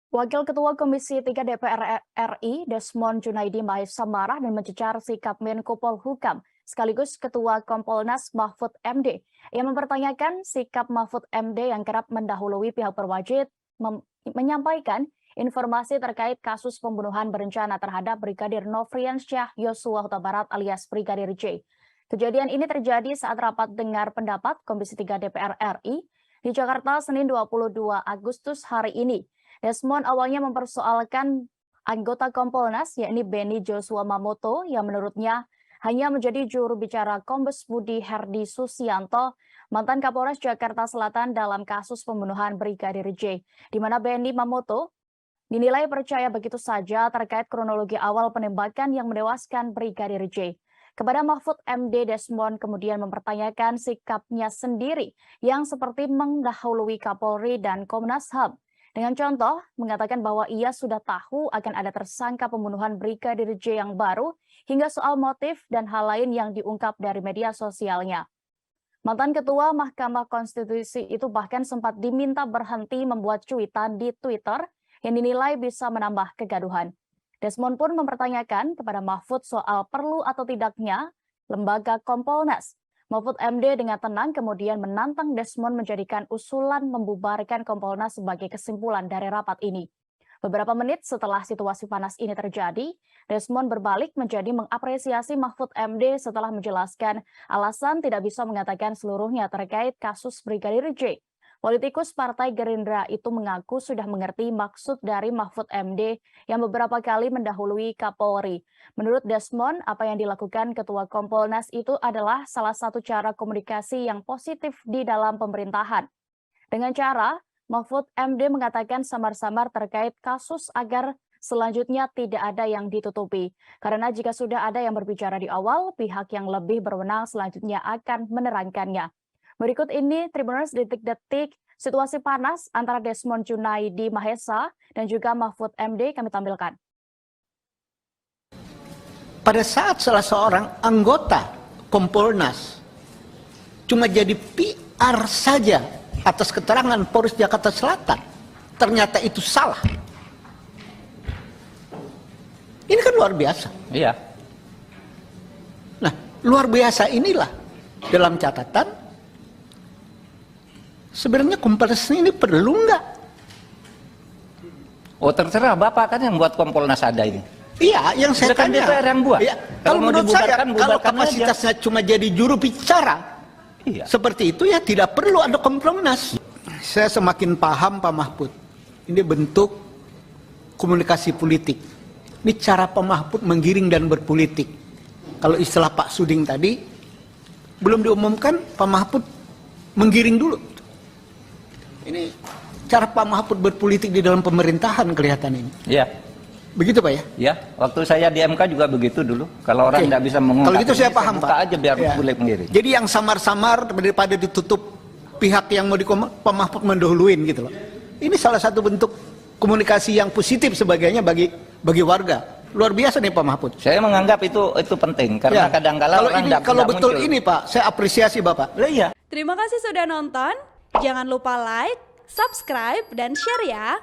Wakil Ketua Komisi 3 DPR RI, Desmond Junaidi Mahesa marah dan mencecar sikap Menko Polhukam, sekaligus Ketua Kompolnas Mahfud MD. Ia mempertanyakan sikap Mahfud MD yang kerap mendahului pihak berwajib menyampaikan informasi terkait kasus pembunuhan berencana terhadap Brigadir Nofriansyah Yosua Huta Barat alias Brigadir J. Kejadian ini terjadi saat rapat dengar pendapat Komisi 3 DPR RI di Jakarta Senin 22 Agustus hari ini. Desmond awalnya mempersoalkan anggota Kompolnas, yakni Beni Joshua Mamoto, yang menurutnya hanya menjadi juru bicara Kombes Budi Herdi Susianto, mantan Kapolres Jakarta Selatan dalam kasus pembunuhan Brigadir J, di mana Beni Mamoto dinilai percaya begitu saja terkait kronologi awal penembakan yang menewaskan Brigadir J. Kepada Mahfud MD, Desmond kemudian mempertanyakan sikapnya sendiri yang seperti mendahului Kapolri dan Komnas HAM. Dengan contoh, mengatakan bahwa ia sudah tahu akan ada tersangka pembunuhan Brigadir J yang baru, hingga soal motif dan hal lain yang diungkap dari media sosialnya. Mantan Ketua Mahkamah Konstitusi itu bahkan sempat diminta berhenti membuat cuitan di Twitter yang dinilai bisa menambah kegaduhan. Desmond pun mempertanyakan kepada Mahfud soal perlu atau tidaknya lembaga Kompolnas. Mahfud MD dengan tenang kemudian menantang Desmond menjadikan usulan membubarkan Kompolnas sebagai kesimpulan dari rapat ini. Beberapa menit setelah situasi panas ini terjadi, Desmond berbalik menjadi mengapresiasi Mahfud MD setelah menjelaskan alasan tidak bisa mengatakan seluruhnya terkait kasus Brigadir J. Politikus Partai Gerindra itu mengaku sudah mengerti maksud dari Mahfud MD yang beberapa kali mendahului Kapolri. Menurut Desmond, apa yang dilakukan Ketua Kompolnas itu adalah salah satu cara komunikasi yang positif di dalam pemerintahan. Dengan cara, Mahfud MD mengatakan samar-samar terkait kasus agar selanjutnya tidak ada yang ditutupi. Karena jika sudah ada yang berbicara di awal, pihak yang lebih berwenang selanjutnya akan menerangkannya. Berikut ini Tribuners detik-detik situasi panas antara Desmond Junaidi Mahesa dan juga Mahfud MD kami tampilkan. Pada saat salah seorang anggota Kompolnas cuma jadi PR saja atas keterangan Polres Jakarta Selatan, ternyata itu salah. Ini kan luar biasa. Iya. Nah, luar biasa inilah dalam catatan sebenarnya Kompolnas ini perlu nggak? Oh terserah Bapak kan yang buat Kompolnas ada ini. Iya, yang saya Kan tanya. DPR yang buat. Iya. Kalau mau dibubarkan, kalau bubarkan kapasitasnya cuma jadi juru bicara, Iya. seperti itu ya tidak perlu ada Kompolnas. Saya semakin paham Pak Mahfud. Ini bentuk komunikasi politik. Ini cara Pak Mahfud menggiring dan berpolitik. Kalau istilah Pak Suding tadi, belum diumumkan Pak Mahfud menggiring dulu. Ini cara Pak Mahfud berpolitik di dalam pemerintahan kelihatan ini. Iya. Begitu Pak ya? Ya, waktu saya di MK juga begitu dulu. Kalau orang tidak bisa mengungkap, kalau gitu saya paham buka Pak. aja biar Ya. boleh mengiring. Jadi yang samar-samar daripada ditutup pihak yang mau Pak Mahfud mendahuluin gitu loh. Ini salah satu bentuk komunikasi yang positif sebagainya bagi warga. Luar biasa nih Pak Mahfud. Saya menganggap itu penting karena Ya. kadang-kala orang kalau betul muncul. ini Pak, saya apresiasi Bapak. Lah iya. Terima kasih sudah nonton. Jangan lupa like, subscribe, dan share ya.